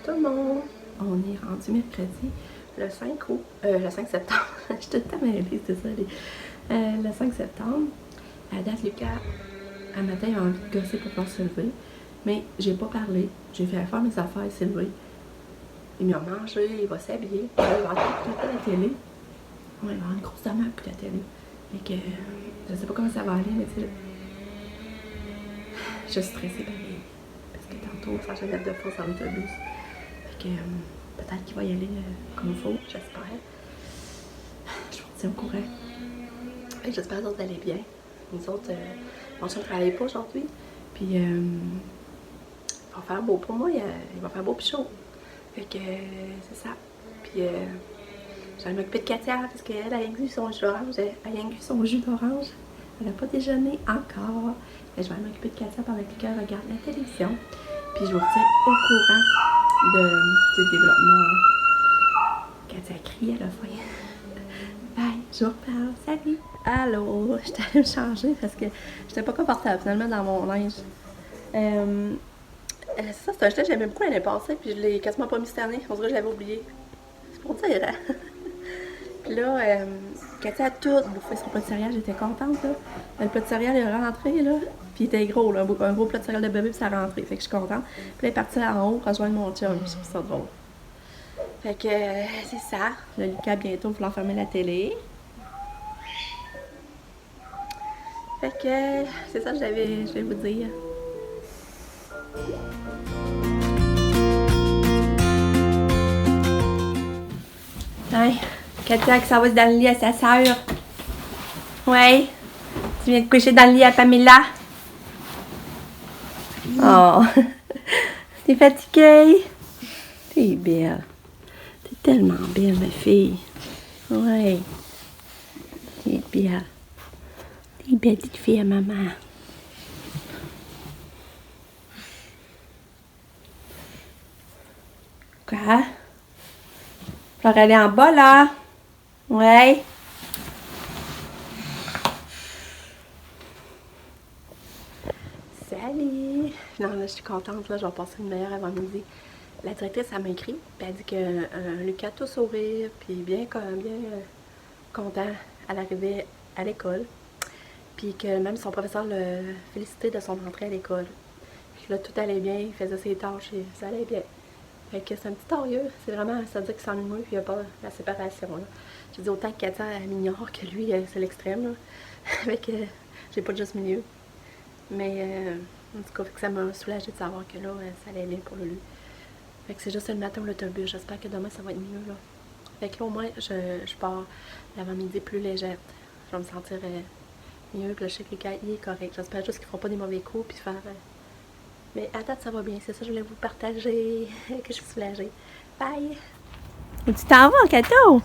tout le monde! On est rendu mercredi, le 5 août, le 5 septembre. Je suis tout le temps mêlée, c'est ça. Le 5 septembre, à date, Lucas, un matin, il a envie de gosser pour pouvoir se lever. Mais j'ai pas parlé. J'ai fait faire mes affaires, il s'est levé. Il m'a mangé, il va s'habiller. Il va écouter la télé. Ouais, il va avoir une grosse dame à la télé. Fait que je sais pas comment ça va aller, mais tu sais. Je suis stressée pareil. Parce que tantôt, ça se lève de force dans l'autobus. Fait que peut-être qu'il va y aller comme il faut, j'espère. Je vous tiens au courant. Fait que j'espère que vous allez bien. Nous autres, mon chien ne travaille pas aujourd'hui. Puis il va faire beau pour moi, il va faire beau pis chaud. Fait que c'est ça. Puis j'allais m'occuper de Katia parce qu'elle a bu son jus d'orange. Elle a bu son jus d'orange. Elle n'a pas déjeuné encore. Et je vais m'occuper de Katia pendant que Lucas regarde la télévision. Puis je vous retiens au courant du développement. Katia crie à la fin. Bye, je vous reparle. Salut! Allô! J'étais allée me changer parce que j'étais pas confortable finalement dans mon linge. Ça, c'est un jeté que j'aimais beaucoup l'année passée, puis je l'ai quasiment pas mis cette année. On dirait que je l'avais oublié. C'est pour dire, hein? Puis là, Katia a tout bouffé son plat de céréales, j'étais contente, là. Le plat de céréales est rentré, là. Puis il était gros, là, un gros plat de céréales de bébé, puis ça a rentré. Fait que je suis contente. Puis là, elle est partie en haut, rejoindre mon chum. Je trouve ça drôle. Fait que c'est ça. Le Lucas, bientôt, il faut fermer la télé. Fait que c'est ça que je vais vous dire. Hein? Katia qui s'en va dans le lit à sa sœur. Ouais. Tu viens de coucher dans le lit à Pamela? Oh. T'es fatiguée? T'es belle. T'es tellement belle, ma fille. Ouais. T'es belle. T'es belle petite fille à maman. Quoi? Faut aller en bas, là. Ouais. Salut! Non, là, je suis contente, là, je vais passer une meilleure avant-midi. La directrice, elle m'a écrit, puis elle dit que Lucas tout sourire, puis bien content à l'arrivée à l'école. Puis que même son professeur l'a félicité de son entrée à l'école. Puis là, tout allait bien, il faisait ses tâches et ça allait bien. Fait que c'est un petit torieux, c'est vraiment, ça veut dire qu'il s'ennuie moins, puis il n'y a pas la séparation, là. Je dis autant que Katia, elle m'ignore que lui, c'est l'extrême, là. Fait que j'ai pas de juste milieu. Mais en tout cas, fait que ça m'a soulagée de savoir que là, ça allait bien pour lui. Fait que c'est juste le matin ou l'autobus. J'espère que demain, ça va être mieux, là. Fait que là, au moins, je pars l'avant-midi plus légère. Je vais me sentir mieux. Puis là, je sais que Lucas, il est correct. J'espère juste qu'ils feront pas des mauvais coups, puis faire... Mais à date, ça va bien. C'est ça que je voulais vous partager, que je suis soulagée. Bye! Où tu t'en vas, Kato?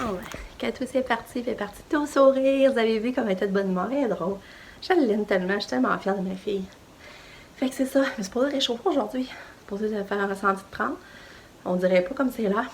Oh, Kato, c'est parti. Il est parti tout sourire. Vous avez vu comme elle était de bonne humeur. Elle est drôle. Je l'aime tellement. Je suis tellement fière de ma fille. Fait que c'est ça. Je me suis posé réchauffer aujourd'hui. Je me suis posé faire un ressenti de prendre. On dirait pas comme c'est là.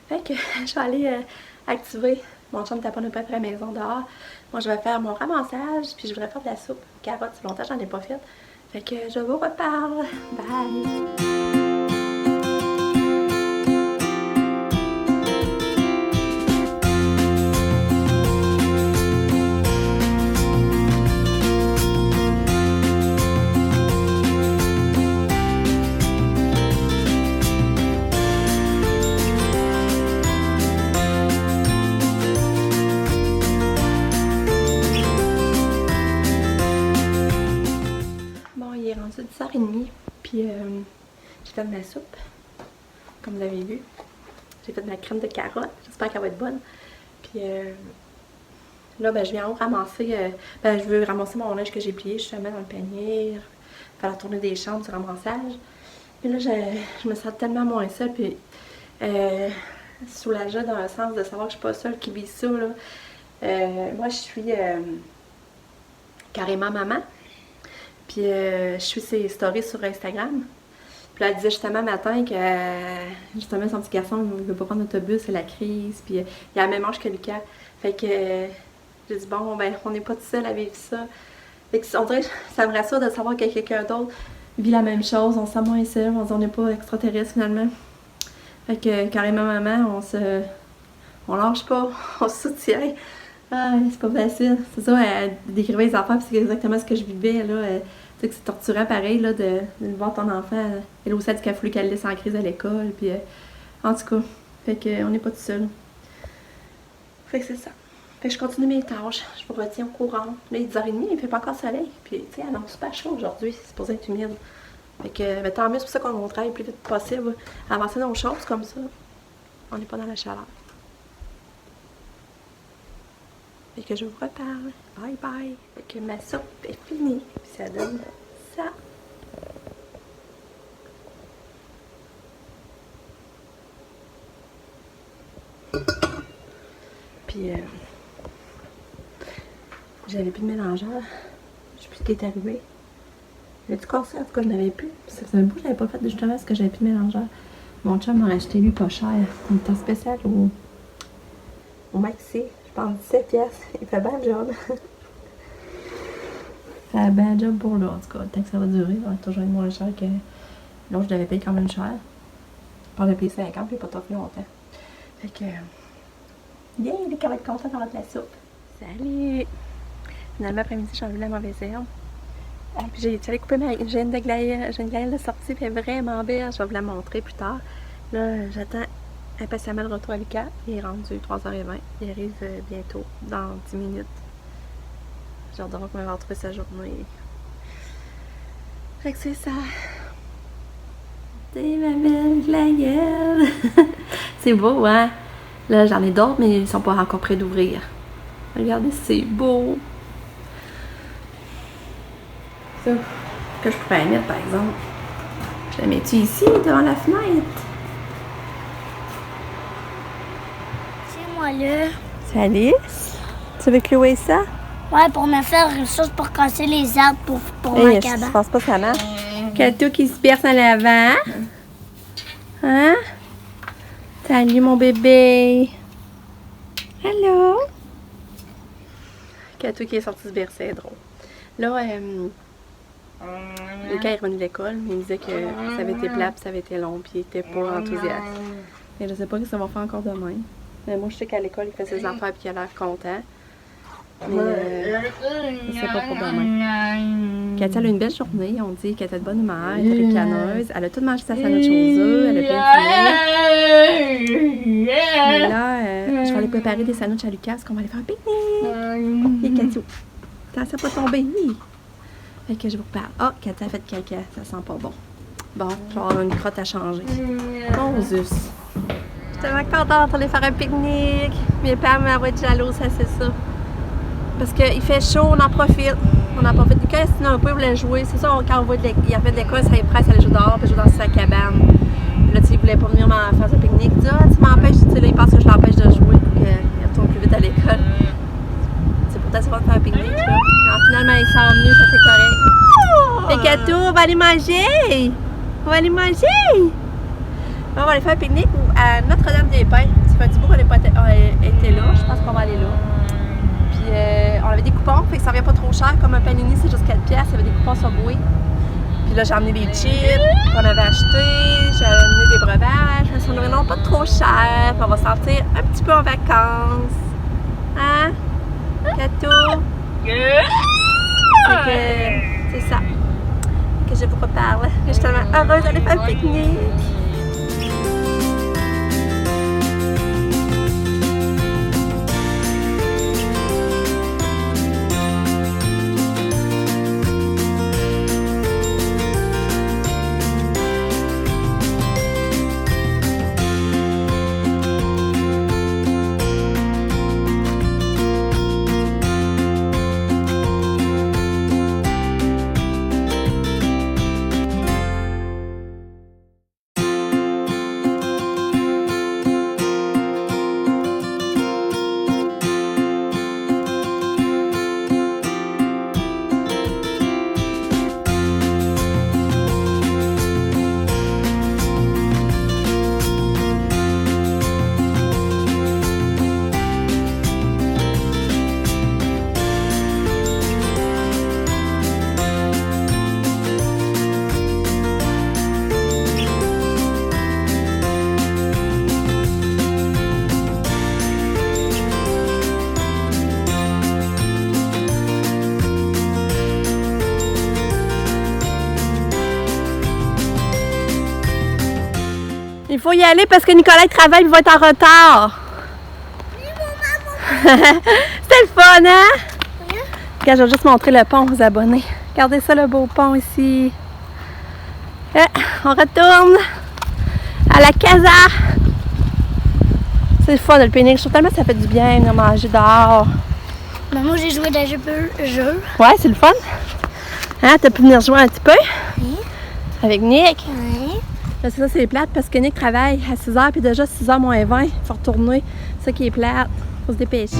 Fait que je vais aller activer. Mon chum taponne un peu après la maison dehors. Moi, je vais faire mon ramassage. Puis je voudrais faire de la soupe. Carottes, c'est longtemps, j'en ai pas fait. Fait que je vous reparle. Bye! Il est rendu 10h30, puis j'ai fait de ma soupe, comme vous avez vu. J'ai fait de ma crème de carotte, j'espère qu'elle va être bonne. Puis là, ben, je viens en haut ramasser, je veux ramasser mon linge que j'ai plié justement dans le panier, faire la tournée des chambres, du ramassage. Puis là, je me sens tellement moins seule, puis soulagée dans le sens de savoir que je suis pas seule qui vit ça, là. Moi, je suis carrément maman. Puis je suis ses stories sur Instagram. Puis elle disait justement matin que justement son petit garçon ne veut pas prendre l'autobus, c'est la crise, puis il a le même âge que Lucas. Fait que j'ai dit bon, ben on n'est pas tout seul à vivre ça. Fait que on dirait que ça me rassure de savoir que quelqu'un d'autre vit la même chose, on se sent moins seul, on n'est pas extraterrestre finalement. Fait que carrément maman, on lâche pas, on se soutient. Ah, c'est pas facile. C'est ça, elle décrivait les enfants, puis c'est exactement ce que je vivais là. Tu sais que c'est torturant pareil là, de voir ton enfant. Elle aussi a dit qu'elle a voulu qu'elle laisse en crise à l'école. Puis en tout cas, fait qu'on n'est pas tout seul. Fait que c'est ça. Fait que je continue mes tâches. Je vous retiens au courant. Là, il est 10h30, il fait pas encore soleil. Puis tu sais, elle a super chaud aujourd'hui. C'est supposé être humide. Fait que ben, tant mieux, c'est pour ça qu'on travaille le plus vite possible. Avancer nos choses comme ça. On n'est pas dans la chaleur. Fait que je vous reparle. Bye bye. Fait que ma soupe est finie. Puis ça donne ça. Puis j'avais plus de mélangeur. Je sais plus ce qui est arrivé. J'ai-tu cassé? En tout cas, je n'avais plus. Ça faisait un bout que je n'avais pas fait justement parce que j'avais plus de mélangeur. Mon chum m'a acheté lui pas cher. Un temps spécial au Maxi. Je pense 17 piastres. Il fait bien le job. Il fait bien le job pour là. En tout cas, tant que ça va durer, il va toujours être moins cher que l'autre. Je l'avais payé quand même cher. Je parle de payer 50 puis pas trop longtemps. Fait que. Bien, il est quand même content d'avoir de la soupe. Salut! Finalement, après-midi, j'ai enlevé la mauvaise herbe. Puis j'allais couper ma gêne de glaïeul. J'ai une glaïeul de sortie, elle est vraiment belle. Je vais vous la montrer plus tard. Là, j'attends impatiemment le retour à Lucas. Il est rendu 3h20. Il arrive bientôt, dans 10 minutes. J'ai hâte de voir comment il va retrouver sa journée. Fait que c'est ça. C'est ma belle glaïeul. C'est beau, hein? Là, j'en ai d'autres, mais ils sont pas encore prêts d'ouvrir. Regardez, c'est beau. Ça, que je pourrais mettre, par exemple. Je la mets-tu ici, devant la fenêtre? C'est moi là. C'est Alice? Tu veux clouer ça? Ouais, pour me faire une chose pour casser les arbres pour ma cabane. Je pense pas que ça marche. Kato qui se perce en avant. Hein? Salut mon bébé. Allô? Kato qui est sorti se bercer, c'est drôle. Là, Lucas est revenu de l'école, mais il me disait que ça avait été plat, ça avait été long, puis il était pas enthousiaste. Et je sais pas ce que ça va faire encore demain. Mais moi, je sais qu'à l'école, il fait ses affaires et qu'il a l'air content. Mais je sais pas pour demain. Katia a eu une belle journée, on dit qu'elle était de bonne humeur, elle était ricaneuse, elle a tout mangé sa sandwich aux œufs, elle a bien dîné. Mais là, je vais aller préparer des sandwichs à Lucas parce qu'on va aller faire un pique-nique. Et Katia, attention à pas tomber. Fait que je vous reparle. Ah, Katia a fait caca, ça sent pas bon. Bon, je vais avoir une crotte à changer. Bon, zus. Je suis tellement contente d'aller faire un pique-nique. Mes parents vont être jaloux, ça c'est ça. Parce qu'il fait chaud, on en profite. On en profite. Lucas, sinon un peu, il voulait jouer. C'est ça, quand on voit il revient de l'école, ça est prêt à aller jouer dehors, puis jouer dans sa cabane. Puis là, tu sais, il voulait pas venir faire ce pique-nique. Il dit, ah, tu m'empêches, tu sais, là, il pense que je l'empêche de jouer pour qu'il retourne plus vite à l'école. C'est pourtant, c'est pas de faire un pique-nique, là. Alors, finalement, il s'en venu, ça fait correct. Fait Kato, on va aller manger! On va aller manger! On va aller faire un pique-nique à Notre-Dame-des-Pins. Ça fait un petit bout qu'on n'a pas été là. Je pense qu'on va aller là. Puis on avait des coupons, fait que ça revient pas trop cher. Comme un panini, c'est juste 4$. Il y avait des coupons Subway. Puis là, j'ai emmené des chips qu'on avait achetés. J'ai amené des breuvages. Mais ça ne vraiment pas trop cher. Puis on va sortir un petit peu en vacances. Hein? Kato? C'est ça. Que je vous reparle. Je suis tellement heureuse d'aller faire un pique-nique. Il faut y aller parce que Nicolas travaille, il va être en retard. C'était le fun, hein? Oui. Regarde, je vais juste montrer le pont aux abonnés. Regardez ça, le beau pont ici. On retourne à la casa. C'est le fun, le pique-nique. Je trouve tellement que ça fait du bien de manger dehors. Mais moi, j'ai joué des jeux. Ouais, c'est le fun. Hein, t'as pu venir jouer un petit peu? Oui. Avec Nick? Oui. Là, c'est ça, c'est plate parce que Nick travaille à 6h, puis déjà 6h moins 20, il faut retourner. C'est ça qui est plate. Faut se dépêcher.